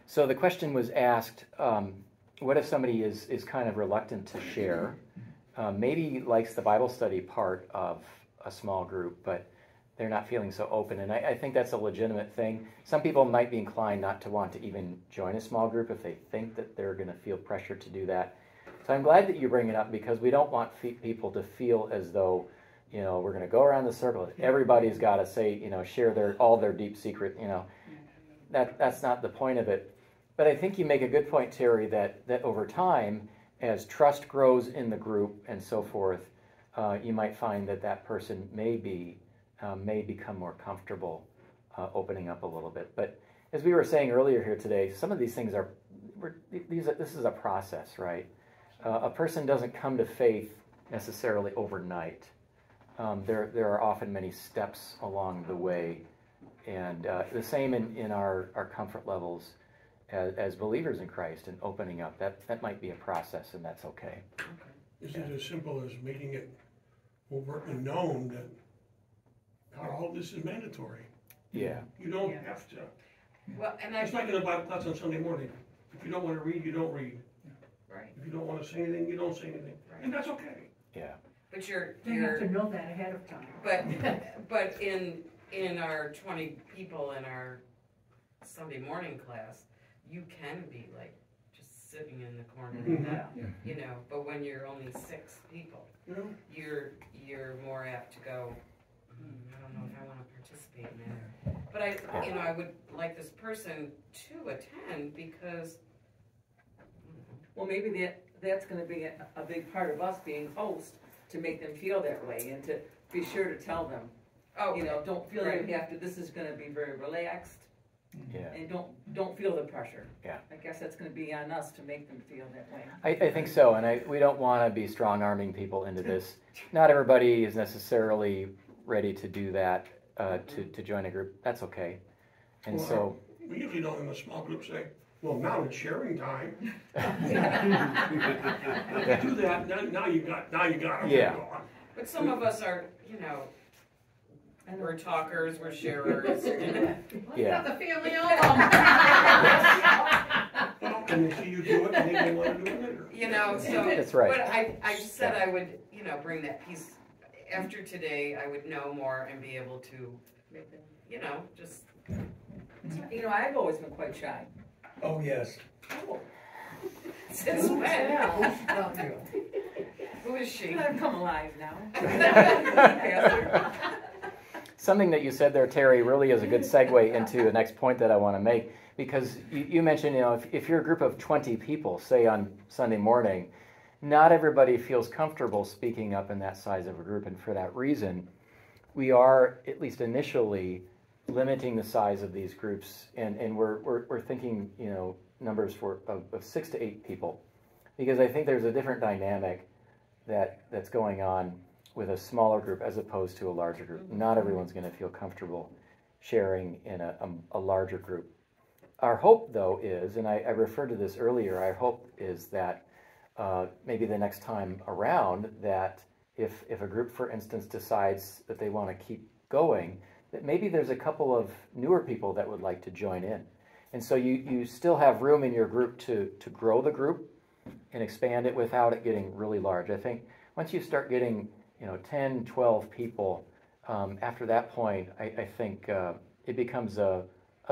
So the question was asked, what if somebody is kind of reluctant to share, maybe likes the Bible study part of a small group, but they're not feeling so open? And I think that's a legitimate thing. Some people might be inclined not to want to even join a small group if they think that they're going to feel pressure to do that. So I'm glad that you bring it up, because we don't want people to feel as though, we're going to go around the circle. Everybody's got to say, share all their deep secret, That's not the point of it. But I think you make a good point, Terry, that over time, as trust grows in the group and so forth, you might find that person may become more comfortable opening up a little bit. But as we were saying earlier here today, some of these things this is a process, right? A person doesn't come to faith necessarily overnight. There are often many steps along the way, and the same in our comfort levels as believers in Christ and opening up. That might be a process, and that's okay. Is it as simple as making it overtly known that not all of this is mandatory? Yeah. You don't have to. Well, and it's like in a Bible class on Sunday morning. If you don't want to read, you don't read. Right. If you don't want to say anything, you don't say anything. Right. And that's okay. Yeah. But they have to know that ahead of time. But in our 20 people in our Sunday morning class, you can be like just sitting in the corner of that, But when you're only 6 people, you're more apt to go, I don't know if I want to participate in that. But I would like this person to attend because. Well, maybe that's going to be a big part of us being hosts, to make them feel that way and to be sure to tell them. Oh, don't feel like you have to. This is going to be very relaxed. Yeah. And don't feel the pressure. Yeah. I guess that's going to be on us to make them feel that way. I think so, and we don't want to be strong-arming people into this. Not everybody is necessarily ready to do that, to join a group. That's okay. And so we usually don't in a small group say, well, now it's sharing time. Do that. Now you got it. Yeah. But some of us are, we're talkers, we're sharers. Yeah. Not the family album. Well, and they see you do it, and they want to do it later. So that's right. But I just said I would, bring that piece. After today, I would know more and be able to, just. I've always been quite shy. Oh, yes. Oh. Since when? Who is she? I've come alive now. Something that you said there, Terry, really is a good segue into the next point that I want to make, because you mentioned, if you're a group of 20 people, say on Sunday morning, not everybody feels comfortable speaking up in that size of a group, and for that reason, we are, at least initially, limiting the size of these groups, and we're thinking, numbers of 6 to 8 people, because I think there's a different dynamic that's going on with a smaller group as opposed to a larger group. Not everyone's going to feel comfortable sharing in a larger group. Our hope, though, is, and I referred to this earlier, our hope is that maybe the next time around, that if a group, for instance, decides that they want to keep going, that maybe there's a couple of newer people that would like to join in. And so you still have room in your group to grow the group and expand it without it getting really large. I think once you start getting 10, 12 people, after that point, I think it becomes a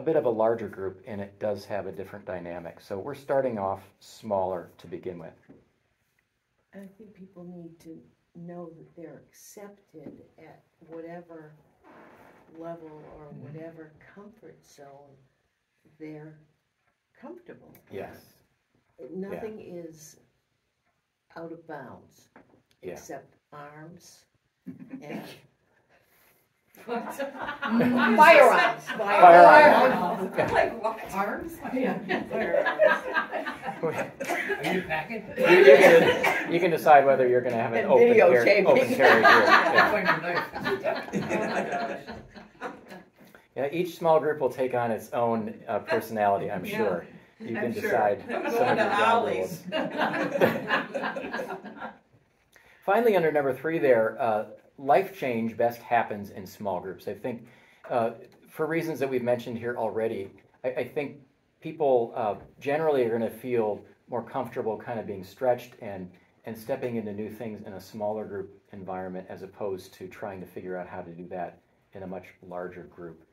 bit of a larger group, and it does have a different dynamic. So we're starting off smaller to begin with. I think people need to know that they're accepted at whatever level or whatever comfort zone they're comfortable. Yes. Nothing is out of bounds except arms and Firearms. Firearms. Like what? Arms? Yeah. Are you packing? You can decide whether you're going to have an And open videotaping. carry group. Yeah. Yeah, each small group will take on its own personality, I'm sure. You can decide some of your job roles. Finally, under number 3 there, life change best happens in small groups. I think for reasons that we've mentioned here already, I think people generally are going to feel more comfortable kind of being stretched and stepping into new things in a smaller group environment as opposed to trying to figure out how to do that in a much larger group.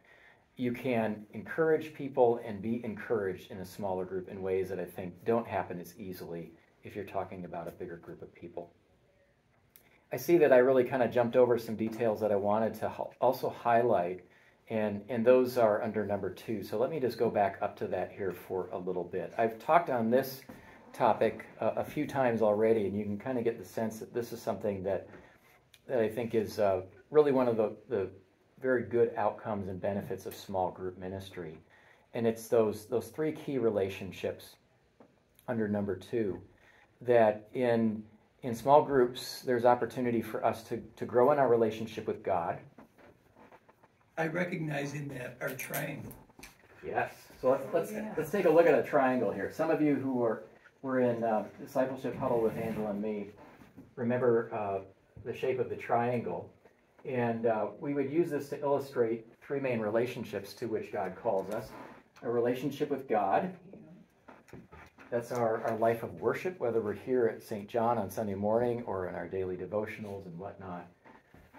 You can encourage people and be encouraged in a smaller group in ways that I think don't happen as easily if you're talking about a bigger group of people. I see that I really kind of jumped over some details that I wanted to also highlight, and those are under number 2. So let me just go back up to that here for a little bit. I've talked on this topic a few times already, and you can kind of get the sense that this is something that I think is really one of the very good outcomes and benefits of small group ministry. And it's those 3 key relationships under number 2, that in small groups there's opportunity for us to grow in our relationship with God. I recognize in that our triangle. Yes. So let's take a look at a triangle here. Some of you who were in discipleship huddle with Angela and me remember the shape of the triangle. And we would use this to illustrate 3 main relationships to which God calls us. A relationship with God. That's our life of worship, whether we're here at St. John on Sunday morning or in our daily devotionals and whatnot.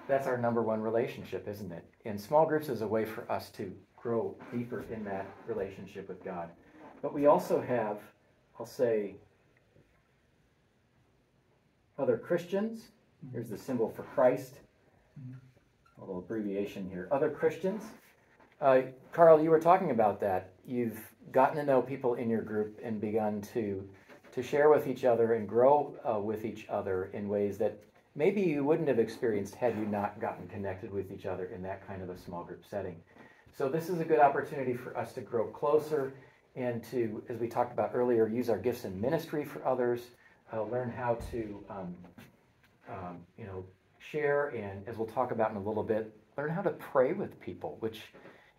That's our number 1 relationship, isn't it? And small groups is a way for us to grow deeper in that relationship with God. But we also have, I'll say, other Christians. Here's the symbol for Christ. A little abbreviation here. Other Christians. Carl, you were talking about that. You've gotten to know people in your group and begun to share with each other and grow with each other in ways that maybe you wouldn't have experienced had you not gotten connected with each other in that kind of a small group setting. So this is a good opportunity for us to grow closer and to, as we talked about earlier, use our gifts in ministry for others, learn how to share, and as we'll talk about in a little bit, learn how to pray with people, which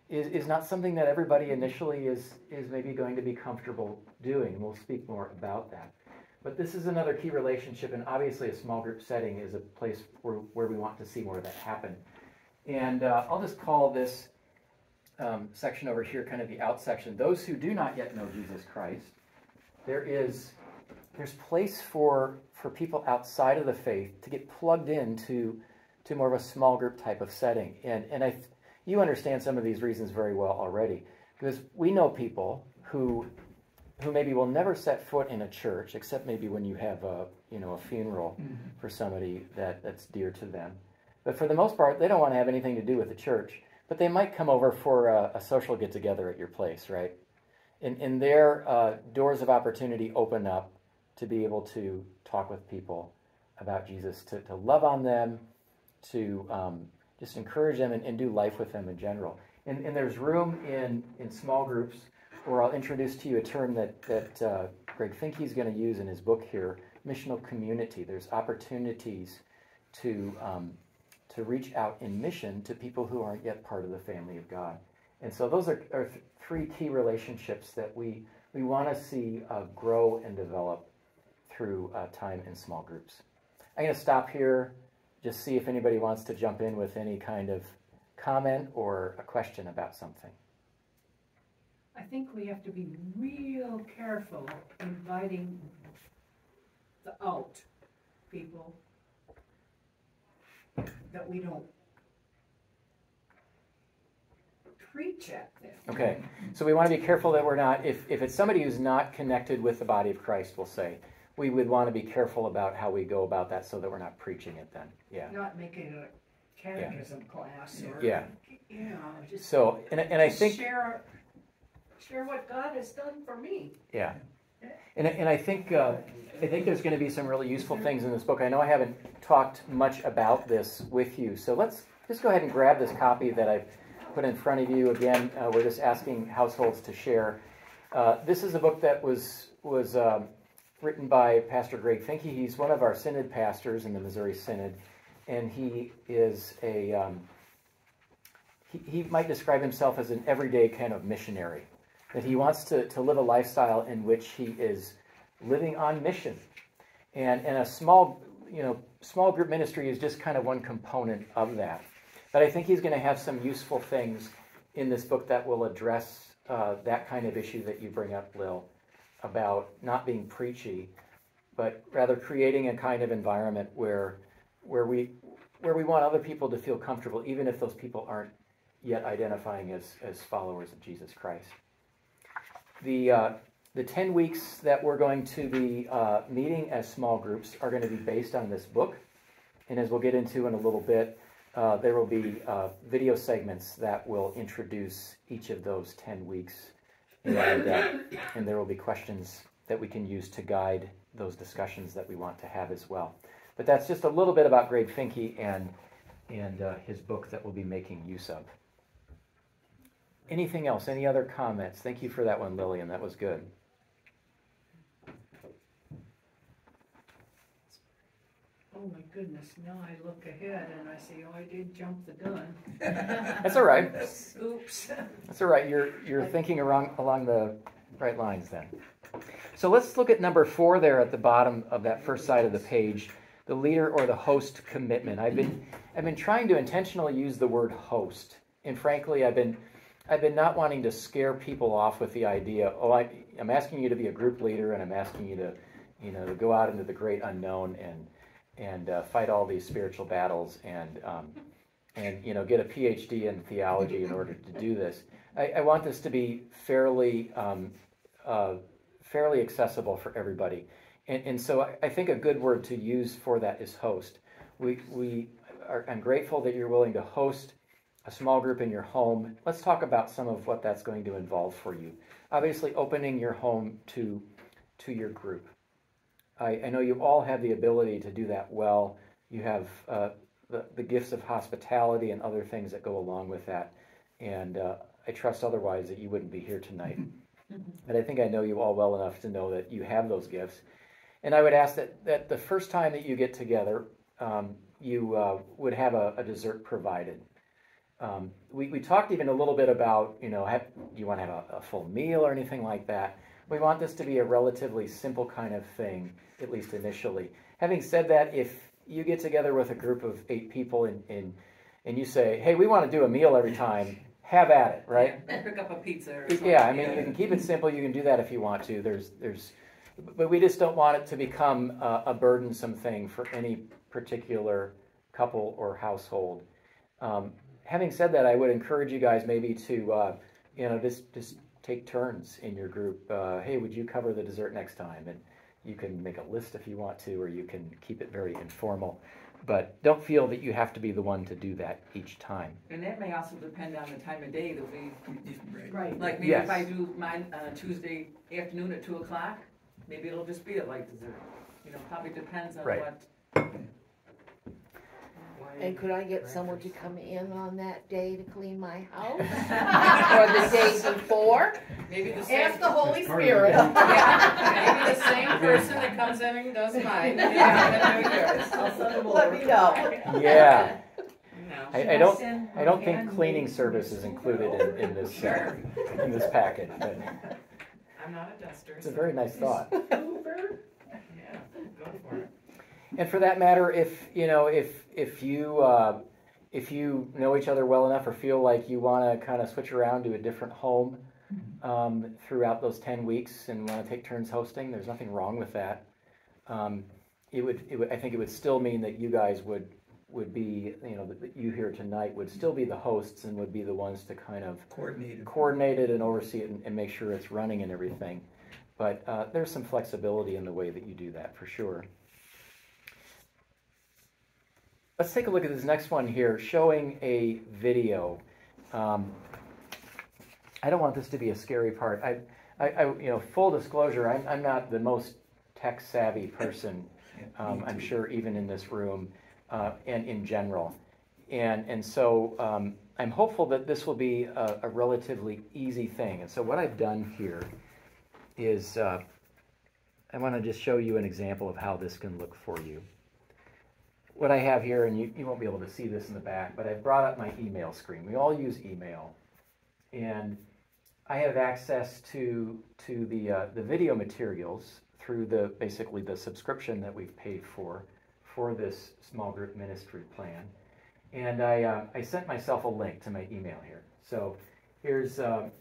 is not something that everybody initially is maybe going to be comfortable doing. We'll speak more about that. But this is another key relationship, and obviously a small group setting is a place where we want to see more of that happen. And I'll just call this section over here kind of the out section. Those who do not yet know Jesus Christ, there's place for people outside of the faith to get plugged into more of a small group type of setting. And you understand some of these reasons very well already, because we know people who maybe will never set foot in a church, except maybe when you have a funeral for somebody that's dear to them. But for the most part, they don't want to have anything to do with the church, but they might come over for a social get-together at your place, right? And their doors of opportunity open up to be able to talk with people about Jesus, to love on them, to just encourage them and do life with them in general. And there's room in small groups where I'll introduce to you a term that Greg Finke is going to use in his book here, missional community. There's opportunities to reach out in mission to people who aren't yet part of the family of God. And so those are 3 key relationships that we want to see grow and develop through time in small groups. I'm going to stop here, just see if anybody wants to jump in with any kind of comment or a question about something. I think we have to be real careful inviting the out people that we don't preach at them. Okay, so we want to be careful that we're not, if it's somebody who's not connected with the body of Christ, we'll say, we would want to be careful about how we go about that so that we're not preaching it then. Yeah. Not making it a catechism class or, just so, and I think share what God has done for me. Yeah. And I think there's going to be some really useful things in this book. I know I haven't talked much about this with you, so let's just go ahead and grab this copy that I've put in front of you. Again, we're just asking households to share. This is a book that was written by Pastor Greg Finke. He's one of our synod pastors in the Missouri Synod, and he is he might describe himself as an everyday kind of missionary, that he wants to live a lifestyle in which he is living on mission. And a small group ministry is just kind of one component of that. But I think he's going to have some useful things in this book that will address that kind of issue that you bring up, Lil, about not being preachy, but rather creating a kind of environment where we want other people to feel comfortable, even if those people aren't yet identifying as followers of Jesus Christ. The 10 weeks that we're going to be meeting as small groups are going to be based on this book. And as we'll get into in a little bit, there will be video segments that will introduce each of those 10 weeks. And there will be questions that we can use to guide those discussions that we want to have as well. But that's just a little bit about Greg Finke and his book that we'll be making use of. Anything else? Any other comments? Thank you for that one, Lillian. That was good. Oh my goodness, now I look ahead and I say, oh, I did jump the gun. That's all right. Oops. That's all right. You're thinking along the right lines then. So let's look at number 4 there at the bottom of that first side of the page, the leader or the host commitment. I've been trying to intentionally use the word host, and frankly, I've been not wanting to scare people off with the idea. Oh, I'm asking you to be a group leader, and I'm asking you to go out into the great unknown and fight all these spiritual battles and get a PhD in theology in order to do this. I want this to be fairly accessible for everybody, and so I think a good word to use for that is host. I'm grateful that you're willing to host a small group in your home. Let's talk about some of what that's going to involve for you. Obviously, opening your home to your group. I know you all have the ability to do that well. You have the gifts of hospitality and other things that go along with that. And I trust otherwise that you wouldn't be here tonight. But I think I know you all well enough to know that you have those gifts. And I would ask that the first time that you get together, you would have a dessert provided. We talked even a little bit about, do you want to have a full meal or anything like that? We want this to be a relatively simple kind of thing, at least initially. Having said that, if you get together with a group of 8 people and you say, hey, we want to do a meal every time, have at it, right? Yeah, pick up a pizza or something. Yeah, you can keep it simple. You can do that if you want to. But we just don't want it to become a burdensome thing for any particular couple or household. Having said that, I would encourage you guys maybe to, just take turns in your group. Hey, would you cover the dessert next time? And you can make a list if you want to, or you can keep it very informal. But don't feel that you have to be the one to do that each time. And that may also depend on the time of day that we, Right. like maybe if I do mine on a Tuesday afternoon at 2 o'clock, maybe it'll just be a light dessert. Probably depends on what. And could I get someone to come in on that day to clean my house? Or the day before? Maybe the same. Ask the Holy Spirit. Yeah, maybe the same person that comes in and does mine. Let me know. Yeah. No. I don't think cleaning service is included in this package. But I'm not a duster. it's a very nice thought. Yeah, go for it. And for that matter, if you know each other well enough or feel like you want to kind of switch around to a different home throughout those 10 weeks and want to take turns hosting, there's nothing wrong with that. I think it would still mean that you guys would be, that you here tonight would still be the hosts and would be the ones to kind of coordinate it and oversee it and make sure it's running and everything. But there's some flexibility in the way that you do that for sure. Let's take a look at this next one here, showing a video. I don't want this to be a scary part. Full disclosure, I'm not the most tech savvy person. I'm sure even in this room and in general, and so I'm hopeful that this will be a relatively easy thing. And so what I've done here is I want to just show you an example of how this can look for you. What I have here, and you won't be able to see this in the back, but I've brought up my email screen. We all use email, and I have access to the video materials through basically the subscription that we've paid for this small group ministry plan. And I sent myself a link to my email here. So here's an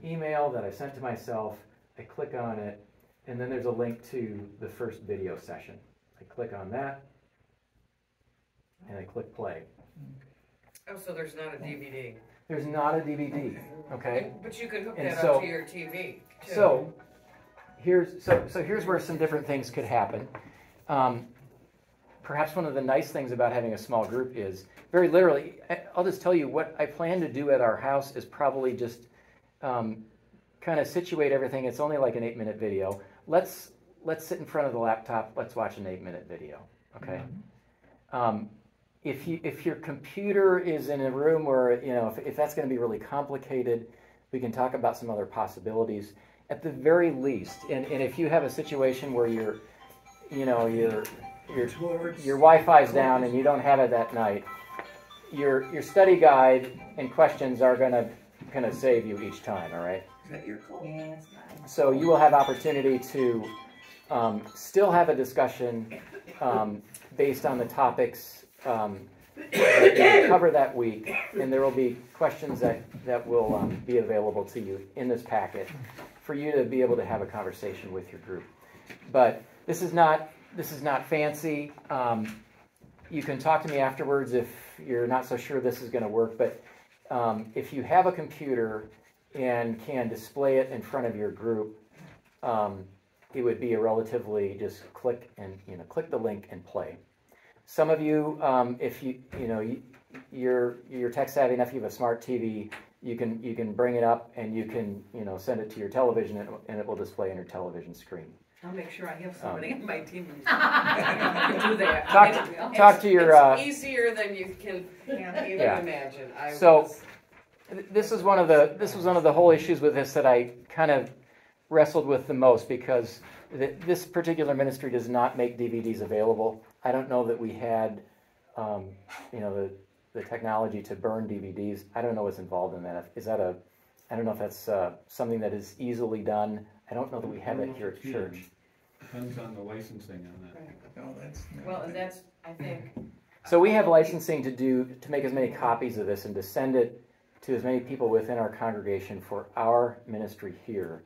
email that I sent to myself. I click on it, and then there's a link to the first video session. I click on that, and I click play. Oh, so there's not a DVD. There's not a DVD, okay? But you could hook And that so- up to your TV. Too. So here's where some different things could happen. Perhaps one of the nice things about having a small group is, very literally, I'll just tell you what I plan to do at our house is probably just kind of situate everything. It's only like an 8-minute video. Let's sit in front of the laptop. Let's watch an 8-minute video, okay? If your computer is in a room where, if that's going to be really complicated, we can talk about some other possibilities. At the very least, and if you have a situation where your Wi-Fi's down and you don't have it that night, your study guide and questions are going to save you each time, all right? Is that your call? Yeah, it's mine. So you will have opportunity to still have a discussion based on the topics that you cover that week, and there will be questions that will be available to you in this packet for you to be able to have a conversation with your group. But this is not fancy. You can talk to me afterwards if you're not so sure this is going to work, but if you have a computer and can display it in front of your group, it would be a relatively just click the link and play. Some of you, if you're tech savvy enough, you have a smart TV, you can bring it up and you can send it to your television and it will display on your television screen. I'll make sure I have somebody on my team who can do that. Talk to your. It's easier than you can even imagine. This was one of the whole issues with this that I kind of wrestled with the most, because this particular ministry does not make DVDs available. I don't know that we had, the technology to burn DVDs. I don't know what's involved in that. I don't know if that's something that is easily done. I don't know that we have it here at church. Depends on the licensing on that. No, that's not. Well, and that's, I think. So we have licensing to make as many copies of this and to send it to as many people within our congregation for our ministry here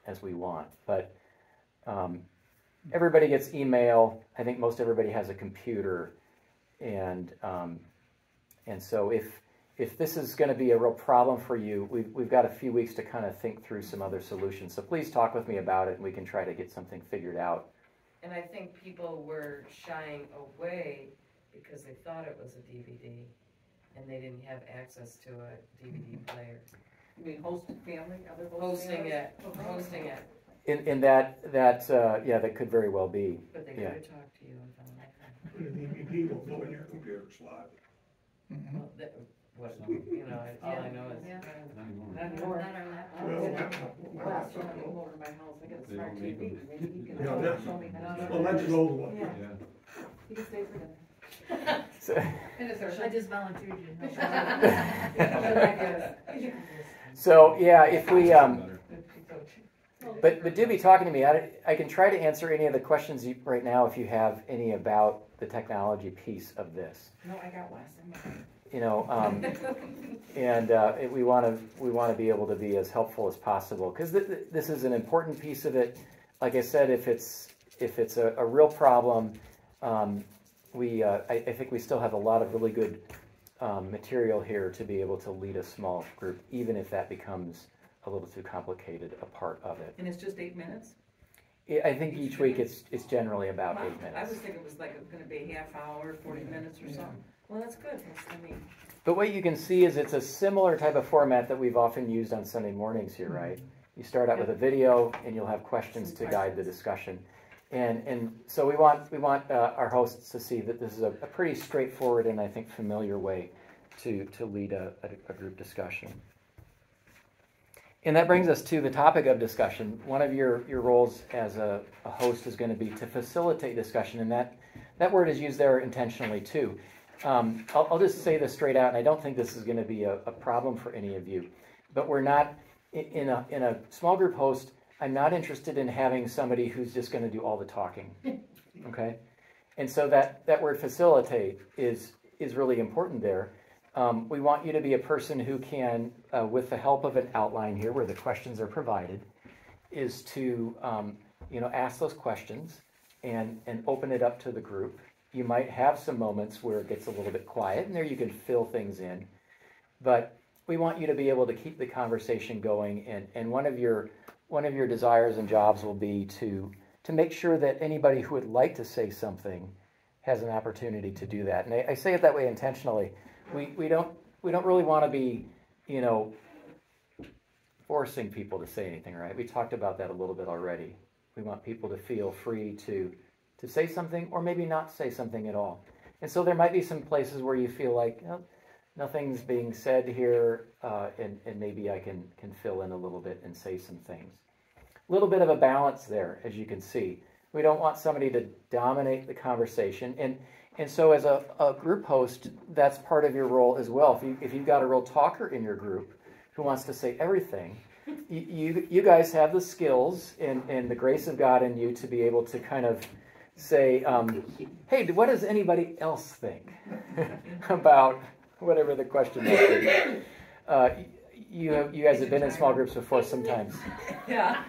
as we want. But everybody gets email. I think most everybody has a computer, and so if this is going to be a real problem for you, we've got a few weeks to kind of think through some other solutions. So please talk with me about it, and we can try to get something figured out. And I think people were shying away because they thought it was a DVD, and they didn't have access to a DVD player. You mean hosted family, other Hosting families? it. In that could very well be. But they Yeah. could talk to you and all that. Put a DVD will go in your computer slot. Well, all I know is. Yeah. Not anymore. Not anymore. Well, Last time I came over to my house, I got a They smart don't need TV. them. Maybe he can Yeah, that's- show me how to. Well, that's an old one. Yeah, Yeah. he can stay for dinner. So, I just volunteered you. so yeah, if we Better. but do be talking to me. I can try to answer any of the questions right now if you have any about the technology piece of this. No, I got one. And we want to be able to be as helpful as possible, because this is an important piece of it. Like I said, if it's a real problem, I think we still have a lot of really good material here to be able to lead a small group, even if that becomes a little too complicated a part of it. And it's just 8 minutes? I think each week it's generally about 8 I minutes. was thinking it was like going to be a half hour, 40 minutes or something. Well, that's good. But what you can see is it's a similar type of format that we've often used on Sunday mornings here, right? You start out with a video, and you'll have questions to guide the discussion. And so we want our hosts to see that this is a pretty straightforward and I think familiar way to lead a group discussion. And that brings us to the topic of discussion. One of your roles as a host is going to be to facilitate discussion, and that word is used there intentionally too. I'll just say this straight out, and I don't think this is going to be a problem for any of you, but we're not, in a small group host, I'm not interested in having somebody who's just going to do all the talking, okay? And so that word facilitate is really important there. We want you to be a person who can, with the help of an outline here where the questions are provided, is to ask those questions and open it up to the group. You might have some moments where it gets a little bit quiet, and there you can fill things in. But we want you to be able to keep the conversation going, and one of your desires and jobs will be to make sure that anybody who would like to say something has an opportunity to do that. And I say it that way intentionally. We don't really want to be, forcing people to say anything, right? We talked about that a little bit already. We want people to feel free to say something or maybe not say something at all. And so there might be some places where you feel like, nothing's being said here, and maybe I can fill in a little bit and say some things. A little bit of a balance there, as you can see. We don't want somebody to dominate the conversation. And so as a group host, that's part of your role as well. If you've got a real talker in your group who wants to say everything, you guys have the skills and the grace of God in you to be able to kind of say, hey, what does anybody else think about whatever the question is? You guys have been in small groups before sometimes. Yeah.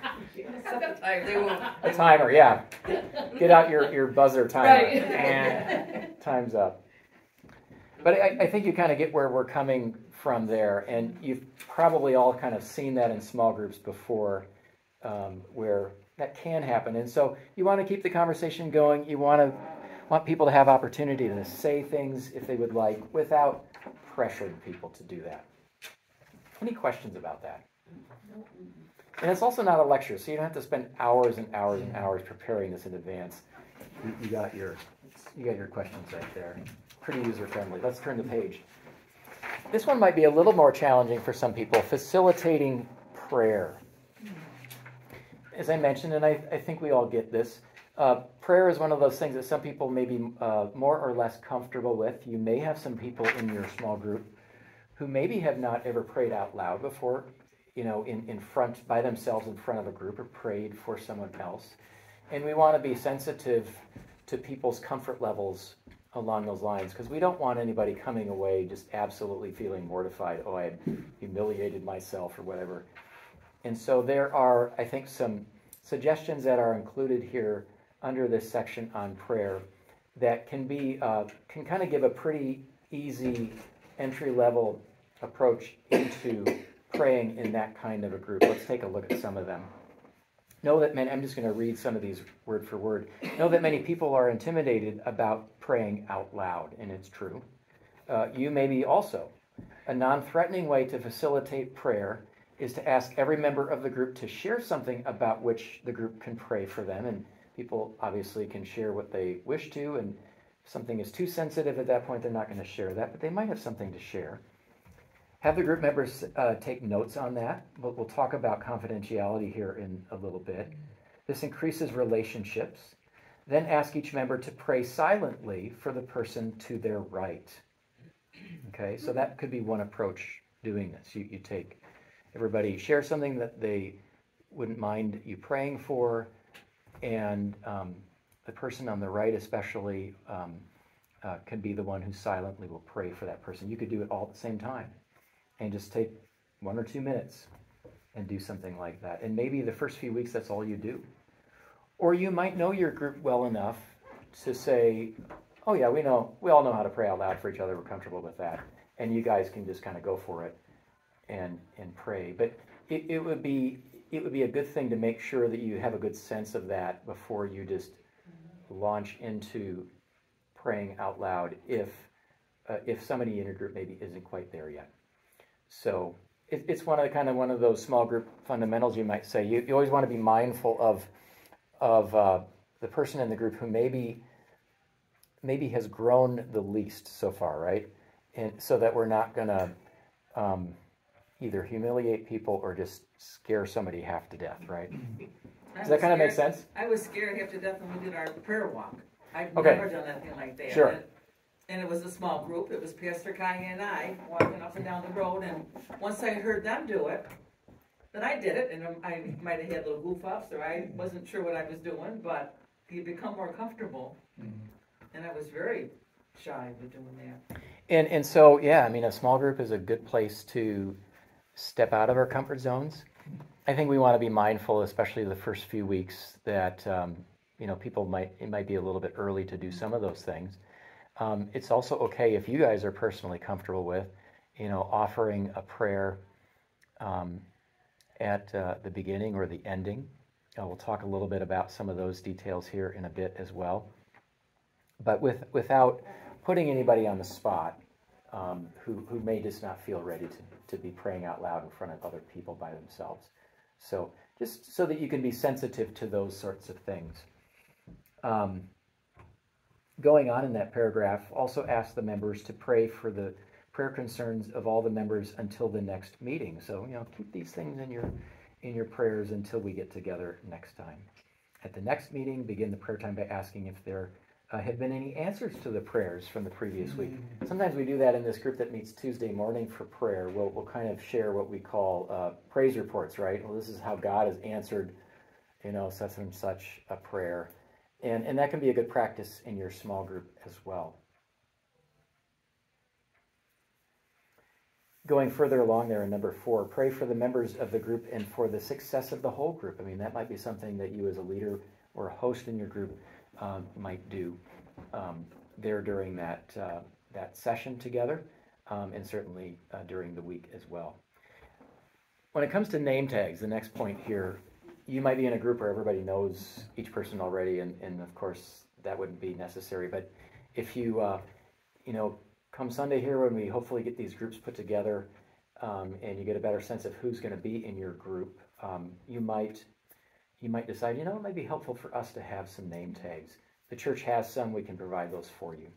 A timer, yeah. Get out your buzzer timer. Right. And time's up. But I think you kind of get where we're coming from there, and you've probably all kind of seen that in small groups before, where that can happen. And so you want to keep the conversation going. You want people to have opportunity to say things if they would like, without pressuring people to do that. Any questions about that? And it's also not a lecture, so you don't have to spend hours and hours and hours preparing this in advance. You got your questions right there. Pretty user-friendly. Let's turn the page. This one might be a little more challenging for some people, facilitating prayer. As I mentioned, and I think we all get this, prayer is one of those things that some people may be more or less comfortable with. You may have some people in your small group who maybe have not ever prayed out loud before, in front, by themselves in front of a group, or prayed for someone else. And we want to be sensitive to people's comfort levels along those lines, because we don't want anybody coming away just absolutely feeling mortified, I humiliated myself or whatever. And so there are, I think, some suggestions that are included here under this section on prayer that can kind of give a pretty easy entry-level approach into praying in that kind of a group. Let's take a look at some of them. I'm just going to read some of these word for word. Know that many people are intimidated about praying out loud, and it's true. You may be also. A non-threatening way to facilitate prayer is to ask every member of the group to share something about which the group can pray for them, and people obviously can share what they wish to, and if something is too sensitive at that point, they're not going to share that, but they might have something to share. Have the group members take notes on that. We'll talk about confidentiality here in a little bit. This increases relationships. Then ask each member to pray silently for the person to their right. Okay, so that could be one approach doing this. You take everybody, share something that they wouldn't mind you praying for, and the person on the right especially can be the one who silently will pray for that person. You could do it all at the same time and just take 1 or 2 minutes and do something like that. And maybe the first few weeks, that's all you do. Or you might know your group well enough to say, oh yeah, we all know how to pray out loud for each other. We're comfortable with that. And you guys can just kind of go for it and pray. But it would be a good thing to make sure that you have a good sense of that before you just launch into praying out loud if somebody in your group maybe isn't quite there yet. So it's one of those small group fundamentals, you might say. You always want to be mindful of the person in the group who maybe has grown the least so far, right? And so that we're not going to either humiliate people or just scare somebody half to death, right? Does that kind of make sense? I was scared half to death when we did our prayer walk. I've Okay. never done anything like that. Sure. And it was a small group. It was Pastor Kaya and I walking up and down the road. And once I heard them do it, then I did it. And I might have had little goof ups, or I wasn't sure what I was doing, but you become more comfortable. And I was very shy with doing that. And so, yeah, I mean, a small group is a good place to step out of our comfort zones. I think we want to be mindful, especially the first few weeks, that it might be a little bit early to do some of those things. It's also okay if you guys are personally comfortable with, offering a prayer at the beginning or the ending. We'll talk a little bit about some of those details here in a bit as well. But without putting anybody on the spot who may just not feel ready to be praying out loud in front of other people by themselves. So just so that you can be sensitive to those sorts of things. Going on in that paragraph, also ask the members to pray for the prayer concerns of all the members until the next meeting. So, keep these things in your prayers until we get together next time. At the next meeting, begin the prayer time by asking if there have been any answers to the prayers from the previous week. Sometimes we do that in this group that meets Tuesday morning for prayer. We'll kind of share what we call praise reports, right? Well, this is how God has answered, such and such a prayer. And that can be a good practice in your small group as well. Going further along there in number 4, pray for the members of the group and for the success of the whole group. I mean, that might be something that you as a leader or a host in your group might do there during that session together, and certainly during the week as well. When it comes to name tags, the next point here, you might be in a group where everybody knows each person already, and of course that wouldn't be necessary. But if you, come Sunday here when we hopefully get these groups put together, and you get a better sense of who's going to be in your group, you might decide, it might be helpful for us to have some name tags. The church has some, we can provide those for you.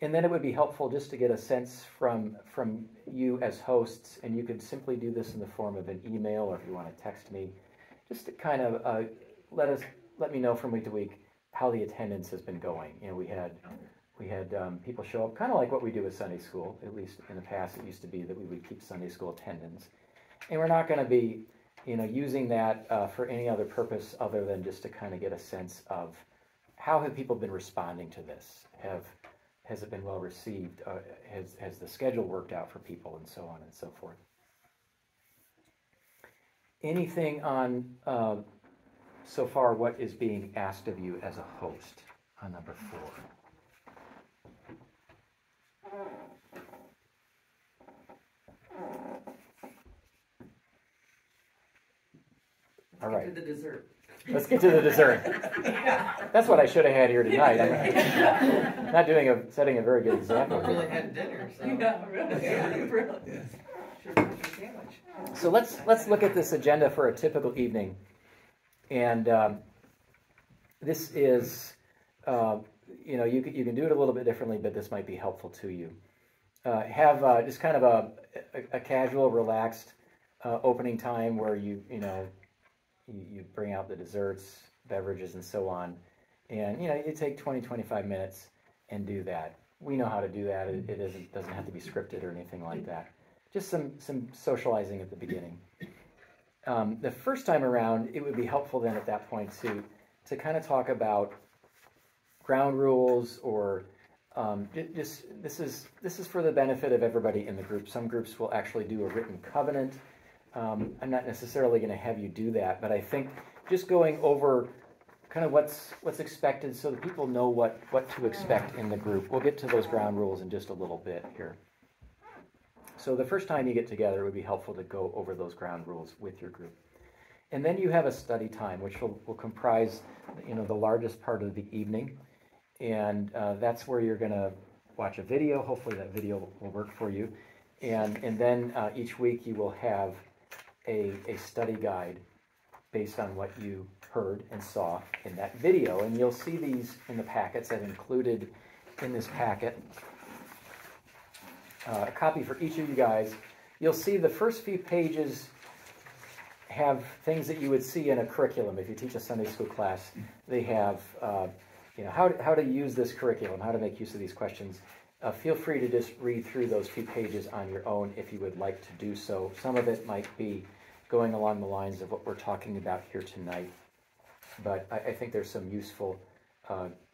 And then it would be helpful just to get a sense from you as hosts, and you could simply do this in the form of an email, or if you want to text me, just to kind of let me know from week to week how the attendance has been going. We had people show up, kind of like what we do with Sunday school. At least in the past, it used to be that we would keep Sunday school attendance, and we're not going to be using that for any other purpose other than just to kind of get a sense of how have people been responding to this. Has it been well received? Has the schedule worked out for people, and so on and so forth? Anything on so far what is being asked of you as a host on number 4? All right. Get to the dessert. Let's get to the dessert. That's what I should have had here tonight. I'm not setting a very good example. I really had dinner, so. Yeah, really. Yeah, really. Yeah. Should have a sandwich. So let's look at this agenda for a typical evening, and this is you can do it a little bit differently, but this might be helpful to you. Have just kind of a casual, relaxed opening time where you bring out the desserts, beverages, and so on. And, you take 20-25 minutes and do that. We know how to do that. It doesn't have to be scripted or anything like that. Just some socializing at the beginning. The first time around, it would be helpful then at that point to kind of talk about ground rules, or this is for the benefit of everybody in the group. Some groups will actually do a written covenant. I'm not necessarily going to have you do that, but I think just going over kind of what's expected so that people know what to expect in the group. We'll get to those ground rules in just a little bit here. So the first time you get together, it would be helpful to go over those ground rules with your group. And then you have a study time, which will comprise the largest part of the evening. And that's where you're going to watch a video. Hopefully that video will work for you. And then each week you will have a study guide based on what you heard and saw in that video. And you'll see these in the packets. I've included in this packet a copy for each of you guys. You'll see the first few pages have things that you would see in a curriculum. If you teach a Sunday school class, they have how to use this curriculum, how to make use of these questions. Feel free to just read through those few pages on your own if you would like to do so. Some of it might be going along the lines of what we're talking about here tonight, but I think there's some useful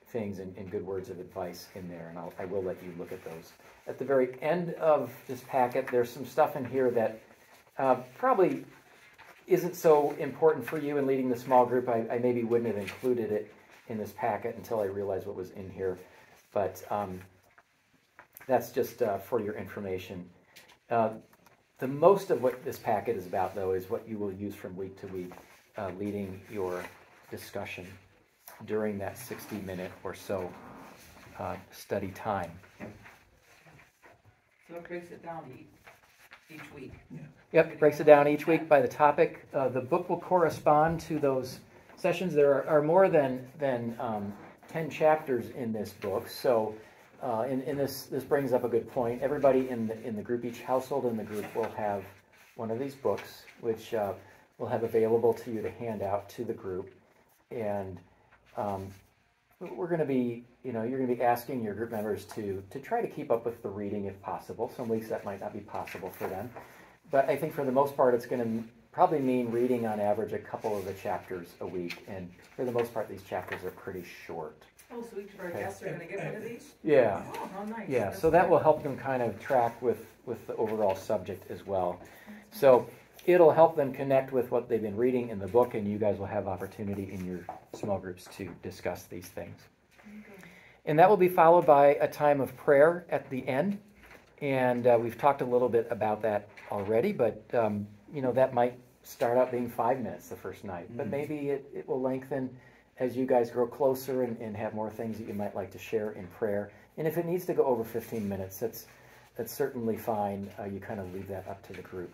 things and good words of advice in there, and I will let you look at those. At the very end of this packet, there's some stuff in here that probably isn't so important for you in leading the small group. I maybe wouldn't have included it in this packet until I realized what was in here, but that's just for your information. The most of what this packet is about, though, is what you will use from week to week, leading your discussion during that 60-minute or so study time. So it breaks it down each week. Yep, it breaks it down each week by the topic. The book will correspond to those sessions. There are more than 10 chapters in this book, so in this brings up a good point. Everybody in the group, each household in the group will have one of these books, which we'll have available to you to hand out to the group. And we're going to be, you're going to be asking your group members to try to keep up with the reading if possible. Some weeks that might not be possible for them. But I think for the most part, it's going to probably mean reading on average a couple of the chapters a week. And for the most part, these chapters are pretty short. Oh, so each of our guests are going to get one of these? Yeah. Oh, how nice. Yeah, That's so that great. will help them kind of track with the overall subject as well. So it'll help them connect with what they've been reading in the book, and you guys will have opportunity in your small groups to discuss these things. And that will be followed by a time of prayer at the end. And we've talked a little bit about that already, but that might start out being 5 minutes the first night. But maybe it will lengthen as you guys grow closer and have more things that you might like to share in prayer. And if it needs to go over 15 minutes, that's certainly fine. You kind of leave that up to the group.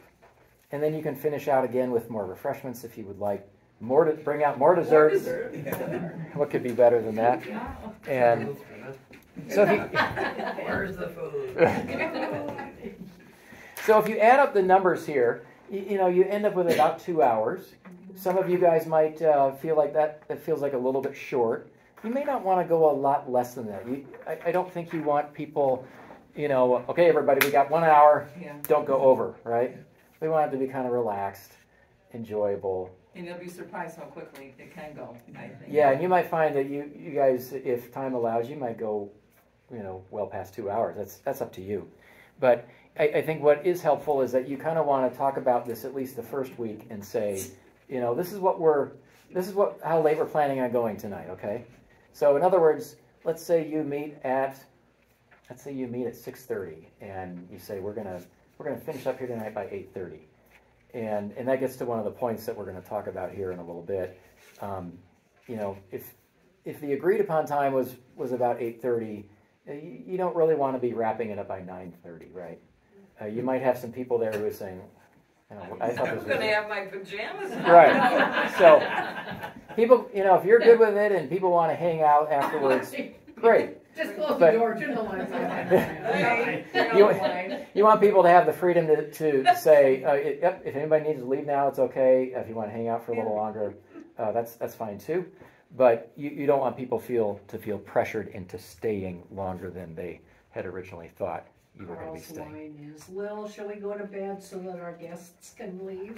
And then you can finish out again with more refreshments if you would like. Bring out more desserts. What could be better than that? And so Where's the food? So if you add up the numbers here, you end up with about 2 hours. Some of you guys might feel like that feels like a little bit short. You may not want to go a lot less than that. I don't think you want people, okay, everybody, we got 1 hour, don't go over, right? We want it to be kind of relaxed, enjoyable. And you'll be surprised how quickly it can go, I think. Yeah, and you might find that you guys, if time allows, you might go, well past 2 hours. That's up to you. But I think what is helpful is that you kind of want to talk about this at least the first week and say, this is how late we're planning on going tonight, okay? So in other words, let's say you meet at 6:30 and you say we're gonna finish up here tonight by 8:30. And that gets to one of the points that we're going to talk about here in a little bit. If the agreed upon time was about 8:30, you don't really want to be wrapping it up by 9:30, right? You might have some people there who are saying, I thought this was I'm going to have my pajamas on. right. So people, if you're good with it and people want to hang out afterwards, great. Just close But- the door, turn the lights on. You want people to have the freedom to say, yep, if anybody needs to leave now, it's okay. If you want to hang out for a little longer, that's fine too. But you don't want people to feel pressured into staying longer than they had originally thought you were going to be Carl's staying. line is, Lil, shall we go to bed so that our guests can leave?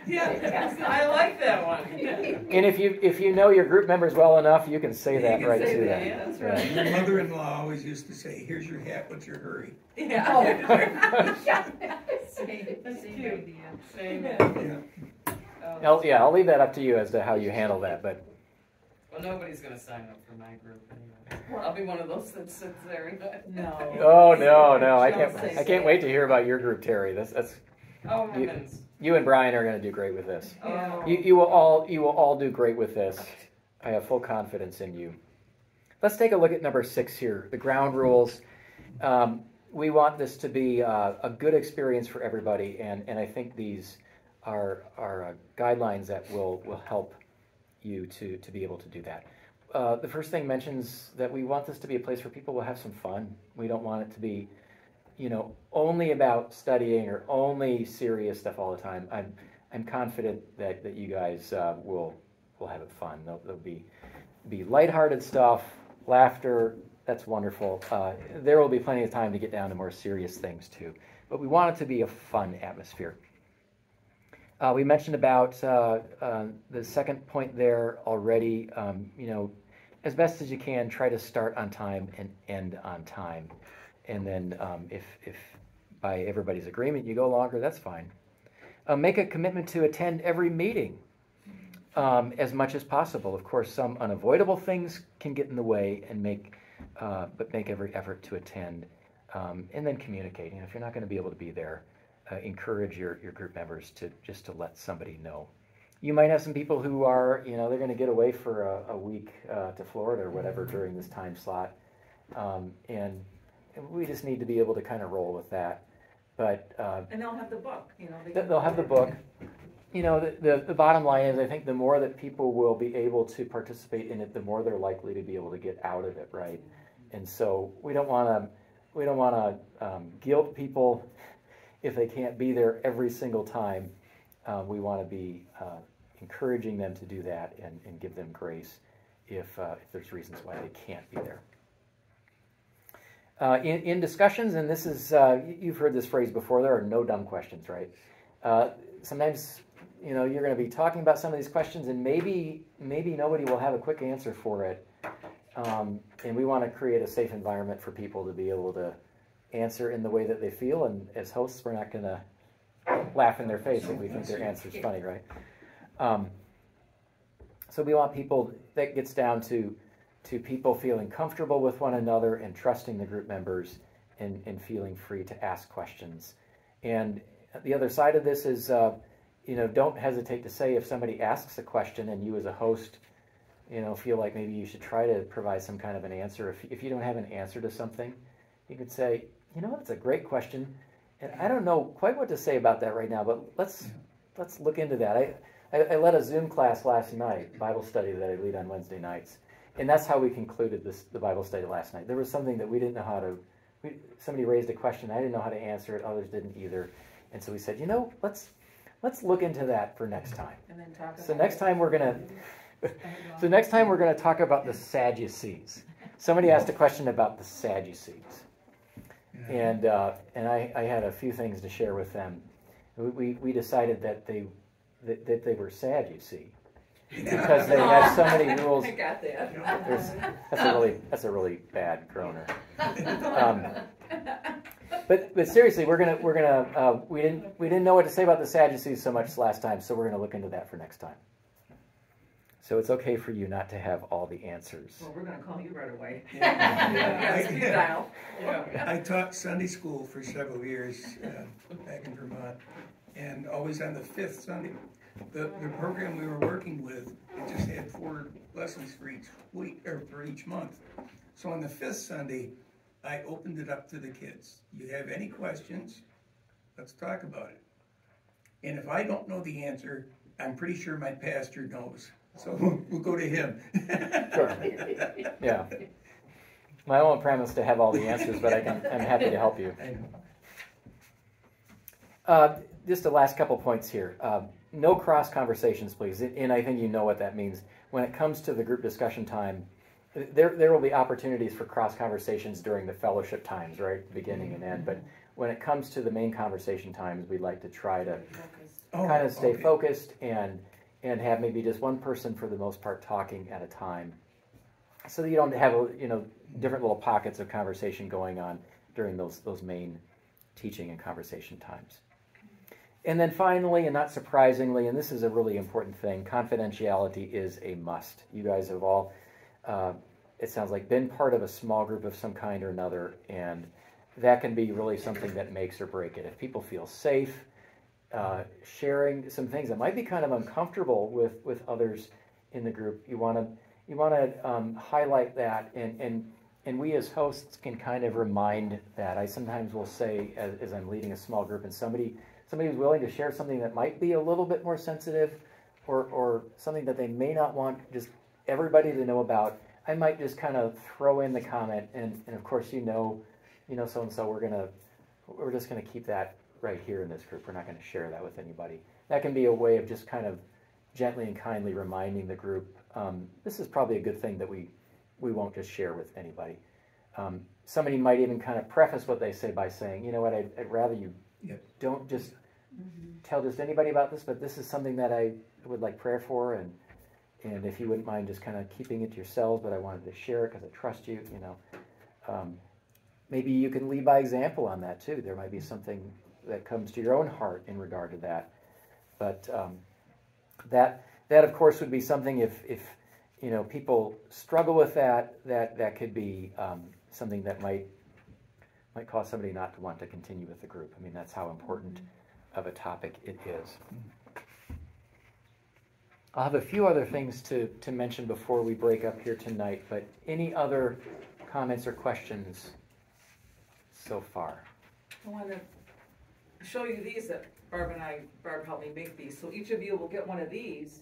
Yeah, I like that one. And if you know your group members well enough, you can say that can right say to that, them. yeah, that's Yeah. right. My mother-in-law always used to say, here's your hat, what's your hurry? Yeah. Same idea. Same. Yeah. I'll leave that up to you as to how you handle that. But Well, nobody's going to sign up for my group anyway. I'll be one of those that sits there and No. oh no, I Don't say can't that. wait to hear about your group, Terry. That's oh You- heavens. you and Brian are going to do great with this. Oh. You will all do great with this. I have full confidence in you. Let's take a look at number 6 here, the ground rules. We want this to be a good experience for everybody, and I think these are guidelines that will help you to be able to do that. The first thing mentions that we want this to be a place where people will have some fun. We don't want it to be, only about studying or only serious stuff all the time. I'm confident that you guys will have it fun. There'll be lighthearted stuff, laughter. That's wonderful. There will be plenty of time to get down to more serious things too. But we want it to be a fun atmosphere. We mentioned about the second point there already. As best as you can, try to start on time and end on time. And then if by everybody's agreement you go longer, that's fine. Make a commitment to attend every meeting as much as possible. Of course, some unavoidable things can get in the way, but make every effort to attend. And then communicate. If you're not going to be able to be there, encourage your group members to let somebody know. You might have some people who are, they're going to get away for a week to Florida or whatever during this time slot. And we just need to be able to kind of roll with that. But and they'll have the book, they'll have the book. The bottom line is, I think the more that people will be able to participate in it, the more they're likely to be able to get out of it, right? And so we don't want to guilt people if they can't be there every single time. We want to be encouraging them to do that and give them grace if there's reasons why they can't be there. In discussions, and this is, you've heard this phrase before, there are no dumb questions, right? Sometimes, you're going to be talking about some of these questions and maybe nobody will have a quick answer for it. And we want to create a safe environment for people to be able to answer in the way that they feel. And as hosts, we're not going to laugh in their face if we think their answer's funny, right? So we want people, that gets down to people feeling comfortable with one another and trusting the group members and feeling free to ask questions. And the other side of this is, don't hesitate to say if somebody asks a question and you as a host, feel like maybe you should try to provide some kind of an answer. If you don't have an answer to something, you could say, that's a great question, and I don't know quite what to say about that right now, but let's look into that. I led a Zoom class last night, Bible study that I lead on Wednesday nights. And that's how we concluded the Bible study last night. There was something that we didn't know how to, somebody raised a question, I didn't know how to answer it, others didn't either. And so we said, let's look into that for next time. And then talk about next time we're going to talk about the Sadducees. Somebody asked a question about the Sadducees. And I had a few things to share with them. We decided that they were sad, you see. Because they had so many rules. I got that. That's a really bad groaner. But seriously, we didn't know what to say about the Sadducees so much last time, so we're gonna look into that for next time. So it's okay for you not to have all the answers. Well, we're gonna call you right away. I taught Sunday school for several years back in Vermont, and always on the fifth Sunday. The program we were working with, it just had 4 lessons for each week or for each month. So on the fifth Sunday, I opened it up to the kids. You have any questions? Let's talk about it. And if I don't know the answer, I'm pretty sure my pastor knows. So we'll go to him. Sure. Yeah. I won't promise to have all the answers, but I'm happy to help you. Just the last couple points here. No cross conversations, please. And I think you know what that means. When it comes to the group discussion time, there will be opportunities for cross conversations during the fellowship times, right? Beginning and end. But when it comes to the main conversation times, we'd like to try to kind of stay focused and have maybe just one person for the most part talking at a time, so that you don't have different little pockets of conversation going on during those main teaching and conversation times. And then finally, and not surprisingly, and this is a really important thing, confidentiality is a must. You guys have all, it sounds like, been part of a small group of some kind or another, and that can be really something that makes or break it. If people feel safe sharing some things that might be kind of uncomfortable with others in the group, you want to highlight that, and we as hosts can kind of remind that. I sometimes will say, as I'm leading a small group, and somebody who's willing to share something that might be a little bit more sensitive, or something that they may not want just everybody to know about, I might just kind of throw in the comment, and of course so and so, we're just gonna keep that right here in this group. We're not gonna share that with anybody. That can be a way of just kind of gently and kindly reminding the group, this is probably a good thing that we won't just share with anybody. Somebody might even kind of preface what they say by saying, you know what, I'd rather you don't just tell just anybody about this, but this is something that I would like prayer for, and if you wouldn't mind just kind of keeping it to yourselves, but I wanted to share it because I trust you, maybe you can lead by example on that too. There might be something that comes to your own heart in regard to that. But that of course would be something if people struggle with that could be something that might cause somebody not to want to continue with the group. I mean, that's how important of a topic it is. I'll have a few other things to mention before we break up here tonight, but any other comments or questions so far? I want to show you these that Barb helped me make these. So each of you will get one of these.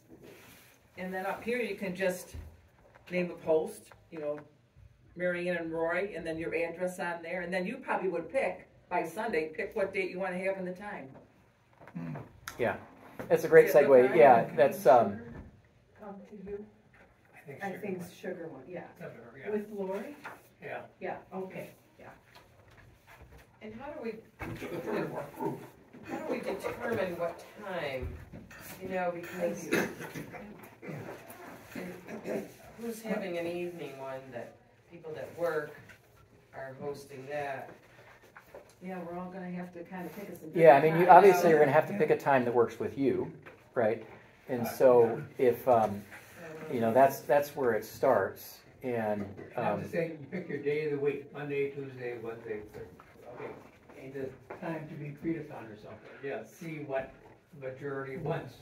And then up here you can just name a post, Mary Ann and Roy, and then your address on there. And then you probably would pick, by Sunday, pick what date you want to have and the time. Yeah, that's a great segue. Yeah, that's... Come to you? I think sugar one, yeah. With Lori? Yeah. Yeah, okay, yeah. And how do we determine what time? Because who's having an evening one that people that work are hosting that? Yeah, we're all going to have to kind of pick us a different Yeah, I mean, time. obviously you're going to have to pick a time that works with you, right? And so if, that's where it starts. And I'm just saying, you pick your day of the week, Monday, Tuesday, Wednesday, Thursday. Okay, ain't the time to be predefined or something. Yeah, see what majority wants.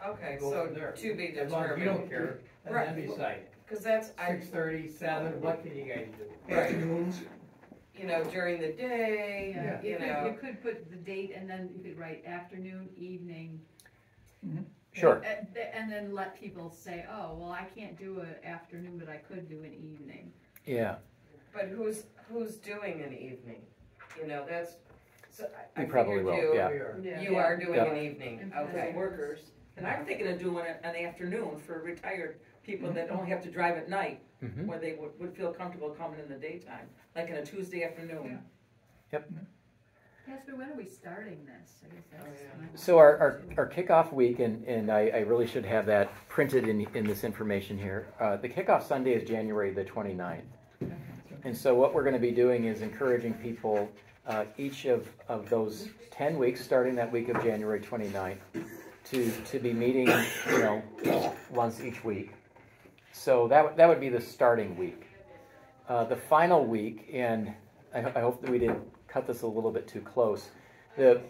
Okay, Go so from there. to be As long as you don't determined. care, and Right. then decide. Because that's, 6:30, 7, what can you guys do? Afternoons, during the day, Yeah. You could put the date and then you could write afternoon, evening. sure. And then let people say, oh, well, I can't do an afternoon, but I could do an evening. Yeah. but who's doing an evening? That's, so I You probably figured will, yeah. You are doing Yeah. an evening, As okay. workers. And I'm thinking of doing an afternoon for retired people that don't have to drive at night, Mm-hmm. where they would feel comfortable coming in the daytime, like in a Tuesday afternoon. Casper, when are we starting this? I guess that's my- So our kickoff week, and I really should have that printed in this information here. The kickoff Sunday is January the 29th. And so what we're going to be doing is encouraging people each of those 10 weeks, starting that week of January 29th, to be meeting, once each week. So that would be the starting week. The final week, and I hope that we didn't cut this a little bit too close. The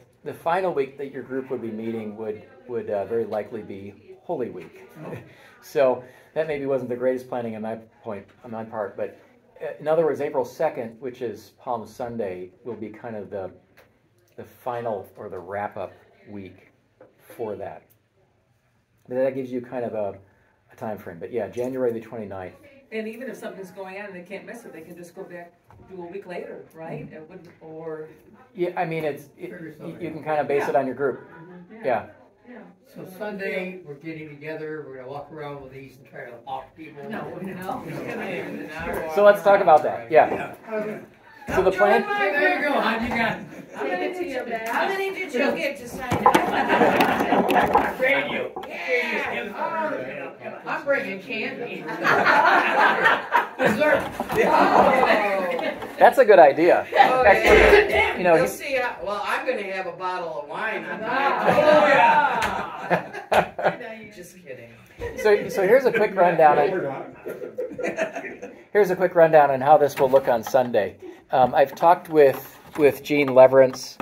final week that your group would be meeting would very likely be Holy Week. So that maybe wasn't the greatest planning on my part, but in other words, April 2nd, which is Palm Sunday, will be kind of the final or the wrap-up week for that. But that gives you kind of a time frame. But yeah, January the 29th. And even if something's going on and they can't miss it, they can just go back, do a week later, right? It would, or Yeah, I mean, you can kind of base it on your group. Yeah. So Sunday, we're getting together, we're gonna walk around with these and try to off people. No. So let's talk about that. Yeah. So the plan. There you go, hon, you got it. Take it to your bag. How many did you get to sign up? Grade you. I'm bringing candy. Dessert. That's a good idea. Oh, Actually, yeah. You'll see. I'm going to have a bottle of wine on Just kidding. So here's a quick rundown. Here's a quick rundown on how this will look on Sunday. I've talked with Jean Leverance,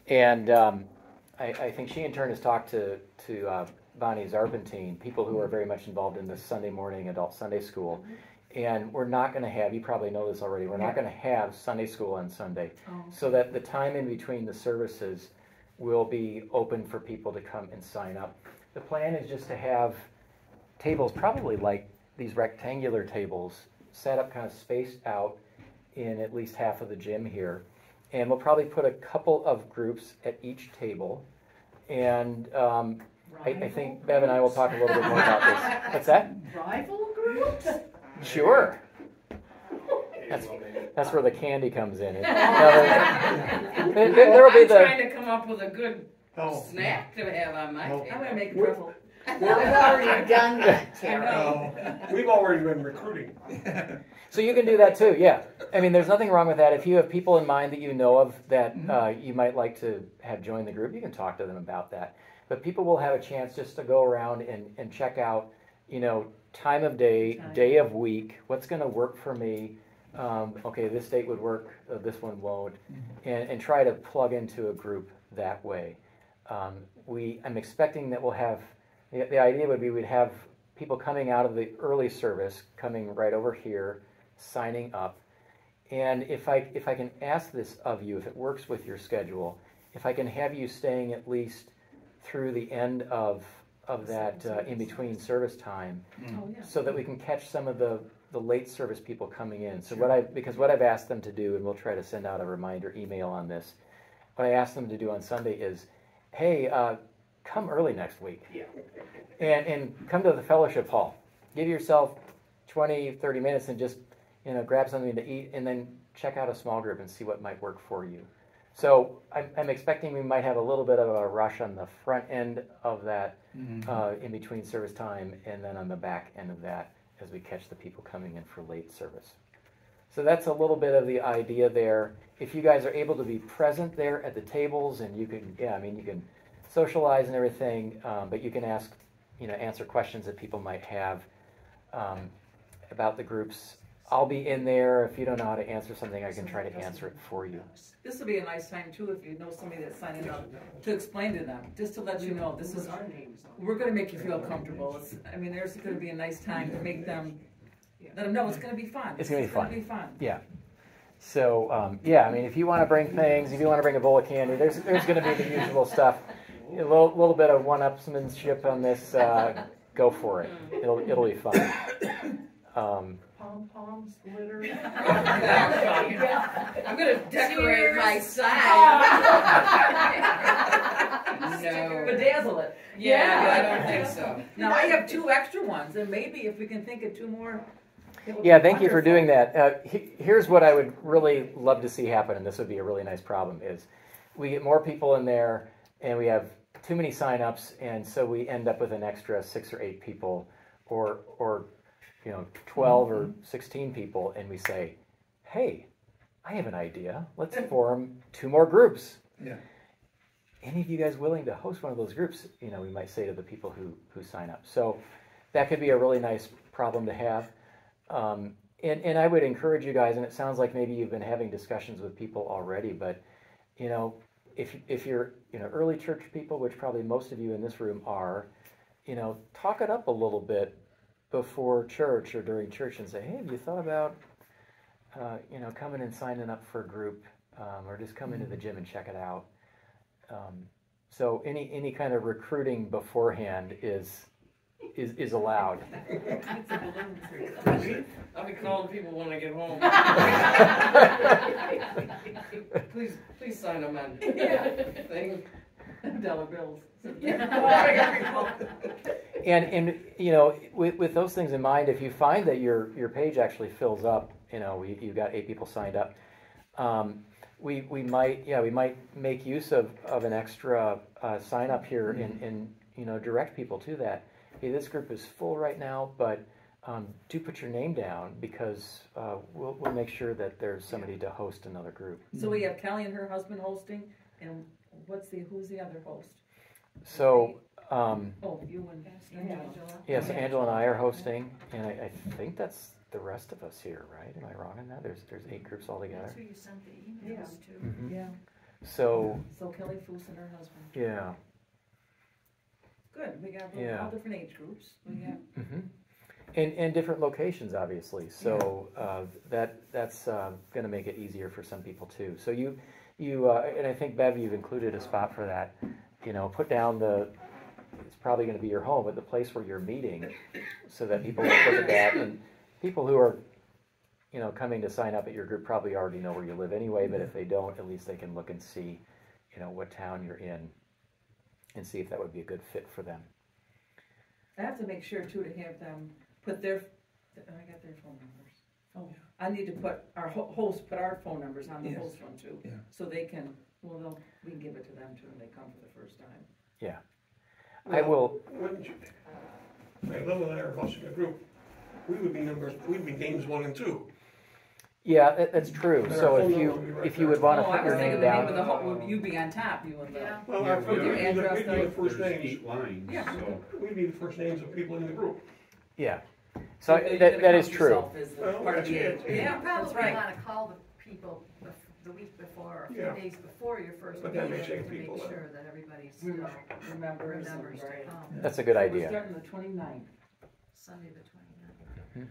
and I think she in turn has talked to Bonnie Zarpentine, people who are very much involved in the Sunday morning adult Sunday school. And we're not going to have, you probably know this already, we're not going to have Sunday school on Sunday. So that the time in between the services will be open for people to come and sign up. The plan is just to have tables, probably like these rectangular tables, set up kind of spaced out in at least half of the gym here. And we'll probably put a couple of groups at each table. And I think Bev and I will talk a little bit more about this. What's that? Rival groups? Sure. That's where the candy comes in. There will be I'm trying to come up with a good Oh. snack to have on my Oh. table. I'm gonna make truffle. I've already done that, Terry. We've already been recruiting. So you can do that too, yeah. I mean, there's nothing wrong with that. If you have people in mind that you know of that you might like to have join the group, you can talk to them about that. But people will have a chance just to go around and check out, you know, time of day, day of week, what's going to work for me. Okay, this date would work, this one won't, and try to plug into a group that way. I'm expecting that we'll have, the idea would be we'd have people coming out of the early service, coming right over here, signing up. And if I can ask this of you, if it works with your schedule, if I can have you staying at least through the end of that in-between service time, so that we can catch some of the late service people coming in. So because what I've asked them to do, and we'll try to send out a reminder email on this, what I asked them to do on Sunday is, hey, come early next week. Yeah. And come to the fellowship hall. Give yourself 20, 30 minutes and just, you know, grab something to eat and then check out a small group and see what might work for you. So I'm expecting we might have a little bit of a rush on the front end of that in between service time, and then on the back end of that as we catch the people coming in for late service. So that's a little bit of the idea there. If you guys are able to be present there at the tables, and you can, you can socialize and everything, but you can ask, answer questions that people might have about the groups. I'll be in there. If you don't know how to answer something, I can try to answer it for you. This will be a nice time too, if you know somebody that's signing up, to explain to them, just to let you know, this is, we're gonna make you feel comfortable. There's gonna be a nice time to make them, let them know it's gonna be fun. It's gonna be fun. Yeah. So, if you want to bring things, if you want to bring a bowl of candy, there's going to be the usual stuff. A little bit of one-upsmanship on this. Go for it. It'll be fun. Pom-poms, glitter. I'm going to decorate my side. No. Bedazzle it. Yeah, I don't think so. Now, I have 2 extra ones, and maybe if we can think of 2 more. Yeah, thank you for doing that. Here's what I would really love to see happen, and this would be a really nice problem, is we get more people in there, and we have too many sign-ups, and so we end up with an extra 6 or 8 people, or 12 or 16 people, and we say, hey, I have an idea. Let's form 2 more groups. Yeah. Any of you guys willing to host one of those groups? We might say to the people who sign up. So that could be a really nice problem to have. And I would encourage you guys, and it sounds like maybe you've been having discussions with people already, but if you're early church people, which probably most of you in this room are, talk it up a little bit before church or during church and say, hey, have you thought about coming and signing up for a group, or just come into the gym and check it out. So any kind of recruiting beforehand is allowed. I'll be calling people when I get home. please sign them in. Thing. Dollar bills. And with those things in mind, if you find that your page actually fills up, you've got 8 people signed up, we might make use of an extra sign up here and direct people to that. Hey, this group is full right now, but do put your name down, because we'll make sure that there's somebody to host another group. So we have Kelly and her husband hosting, and who's the other host? So you and Angela. Yes, Angela and I are hosting, and I think that's the rest of us here, right? Am I wrong in that? There's 8 groups altogether. That's who you sent the emails to. Mm-hmm. Yeah. So Kelly Foose and her husband. Yeah. Good. We got all different age groups. We got. Mm-hmm. And different locations, obviously. So that's going to make it easier for some people too. So you and I think, Bev, you've included a spot for that. Put down it's probably going to be your home, but the place where you're meeting, so that people look at that. And people who are coming to sign up at your group probably already know where you live anyway. But if they don't, at least they can look and see what town you're in, and see if that would be a good fit for them. I have to make sure too to have them put I got their phone numbers. Oh, I need to put our host, put our phone numbers on the host one too, so they can Well, we can give it to them too when they come for the first time. Yeah. I will. Wouldn't you, my little and I are busing a group, we'd be names 1 and 2. Yeah, that's true. So if you would want to I put was your thinking name the name of down. the whole, would you be on top, you and the. Yeah. Well, Yeah, we'd your be address the thing. first There's names. 8 lines, Yeah. so. We'd be the first names of people in the group. Yeah. So You're that gonna is count true. yourself as the Well, part of that's the it. eight. Yeah, You that's probably right. wanna call the people the week before, a few Yeah. days before your first But meeting, that makes to 8 make people then. sure that everybody still Remembers and remembers to right. come. That's a good We're idea. starting the 29th. Sunday the 29th.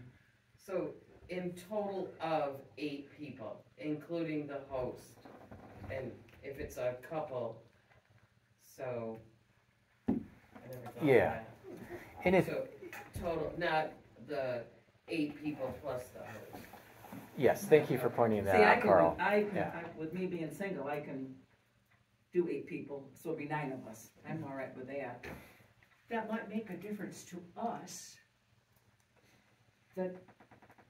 So in total of 8 people, including the host, and if it's a couple, so. I never thought of Yeah. that. And if So total, not the 8 people plus the host. yes, thank you for pointing that See, out, Carl. I, with me being single, I can do 8 people, so it'll be 9 of us. I'm all right with that. That might make a difference to us,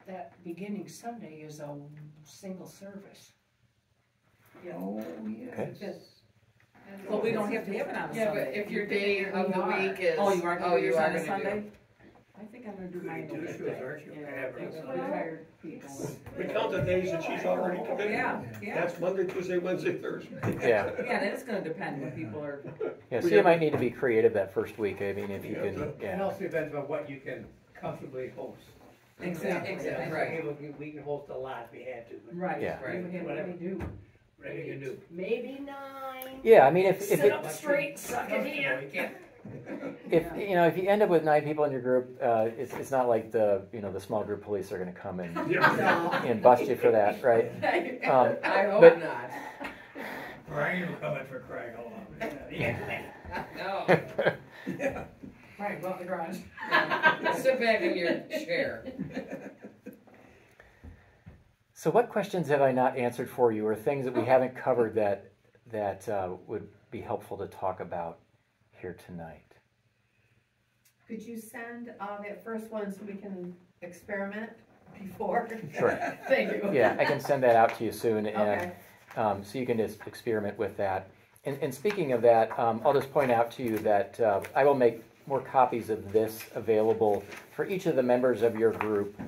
that beginning Sunday is a single service. Oh, Okay. But we don't have to have it on a Yeah, Sunday. but if your day of the week is. Oh, you are gonna do yours on a gonna Sunday? do- I think I'm gonna do mine the You do weekday. yours, aren't you? You know, Yeah, I think but- retired people. We count the days that she's already committed. Yeah, yeah. That's Monday, Tuesday, Wednesday, Thursday. Yeah. Yeah, and it's gonna depend when people are, Yeah. So you might need to be creative that first week. I mean, if you can. It Yeah. also depends on what you can comfortably host. Exactly, Yeah, right. We can host a lot if we had to, but right. Yeah. Right. Whatever. do. whatever you can do. Maybe 9. Yeah. I mean, if Sit it, up straight, suck it in. You can't. if you know if you end up with 9 people in your group, it's not like the small group police are going to come and and bust you for that, right? I hope but- not. Brian will come in for crying out loud. Yeah. No. Right, well, the garage. Sit back in your chair. So, what questions have I not answered for you, or things that we haven't covered that would be helpful to talk about here tonight? Could you send that first one so we can experiment before? Sure. Thank you. Yeah, I can send that out to you soon, and Okay. so you can just experiment with that. And speaking of that, I'll just point out to you that I will make more copies of this available for each of the members of your group.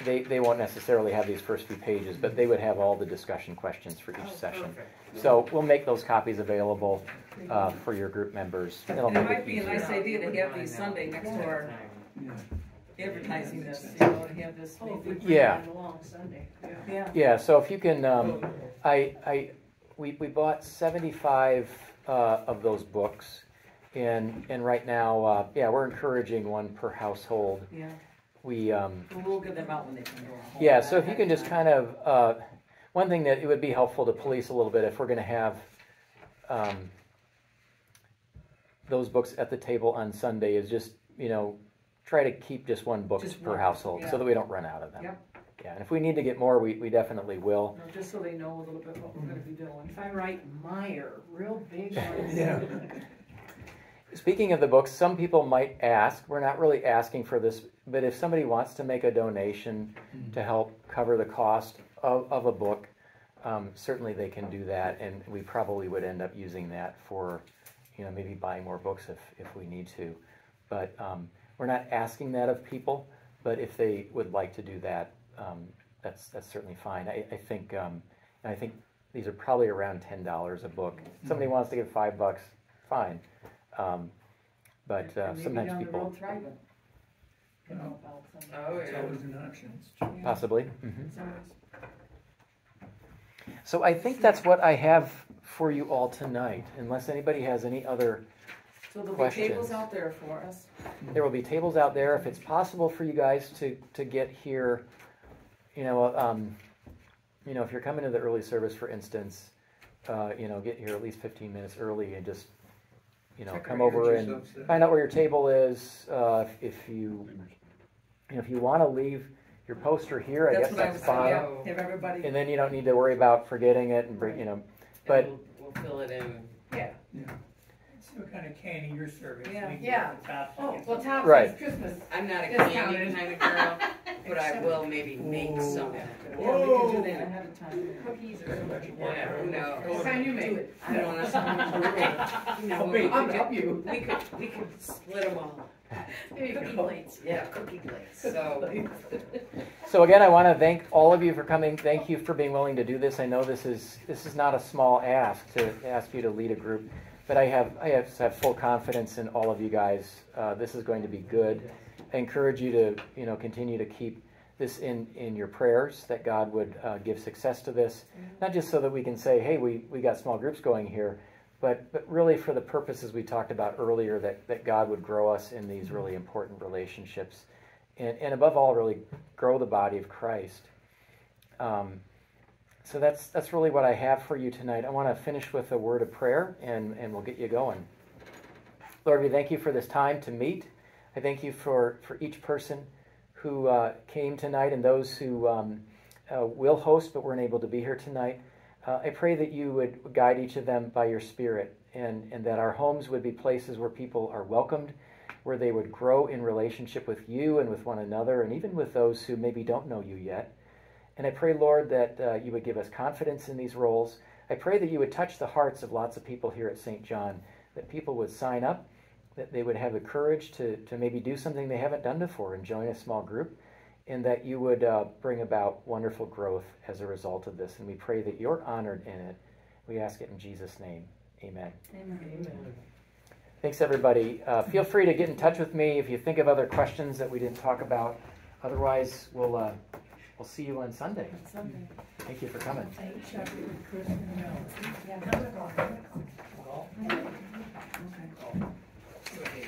They won't necessarily have these first few pages, but they would have all the discussion questions for each session. So we'll make those copies available for your group members. It'll And it make might it be a easier. nice idea to have these Sunday next to our advertising this, to have this maybe. Yeah. Long Sunday. Yeah. Yeah, so if you can, we bought 75 of those books, and right now, we're encouraging one per household. Yeah. We'll give them out when they can go home. Yeah, so if you can just kind of, one thing that it would be helpful to police a little bit if we're going to have those books at the table on Sunday is just, try to keep just one book Just per one, household yeah. so that we don't run out of them. Yep. Yeah, and if we need to get more, we definitely will. No, just so they know a little bit what we're gonna be doing. If I write Meyer, real big on Yeah. Speaking of the books, some people might ask, we're not really asking for this, but if somebody wants to make a donation to help cover the cost of a book, certainly they can do that, and we probably would end up using that for, maybe buying more books if we need to. But we're not asking that of people, but if they would like to do that, that's certainly fine. I think these are probably around $10 a book. If somebody wants to give $5, fine. But And maybe sometimes down the people road, try them. Oh, It's yeah. always an option. possibly. So I think that's what I have for you all tonight, unless anybody has any other. So there'll be Questions? tables out there for us. There will be tables out there. If it's possible for you guys to get here, if you're coming to the early service, for instance, get here at least 15 minutes early and just, Check come our over energy and subs. find out where your table is. If you want to leave your poster here, I guess What I that's was fine. saying, have everybody. And then you don't need to worry about forgetting it and bring, but And we'll fill it in. Yeah. So what kind of candy your service? Yeah. We can Yeah. get the top Oh, tickets. well, Tom Right. says Christmas. I'm not a Discounted. candy kind of girl. but I will maybe make some. Yeah, we can do that ahead of time. Cookies or something. Yeah, who knows? What kind you make? I don't want to. No, I'll help you. We could split them all. There you Cookie go. plates. Yeah, cookie plates. So again, I want to thank all of you for coming. Thank you for being willing to do this. I know this is not a small ask to ask you to lead a group, but I have full confidence in all of you guys. This is going to be good. I encourage you to continue to keep this in your prayers, that God would give success to this, not just so that we can say, hey, we got small groups going here, but really for the purposes we talked about earlier, that God would grow us in these really important relationships, and above all, really grow the body of Christ. So that's really what I have for you tonight. I want to finish with a word of prayer, and we'll get you going. Lord, we thank you for this time to meet. I thank you for each person who came tonight and those who will host but weren't able to be here tonight. I pray that you would guide each of them by your Spirit, and that our homes would be places where people are welcomed, where they would grow in relationship with you and with one another, and even with those who maybe don't know you yet. And I pray, Lord, that you would give us confidence in these roles. I pray that you would touch the hearts of lots of people here at St. John, that people would sign up, that they would have the courage to maybe do something they haven't done before and join a small group, and that you would bring about wonderful growth as a result of this. And we pray that you're honored in it. We ask it in Jesus' name. Amen. Amen. Thanks, everybody. Feel free to get in touch with me if you think of other questions that we didn't talk about. Otherwise, we'll see you on Sunday. Thank you for coming. Okay.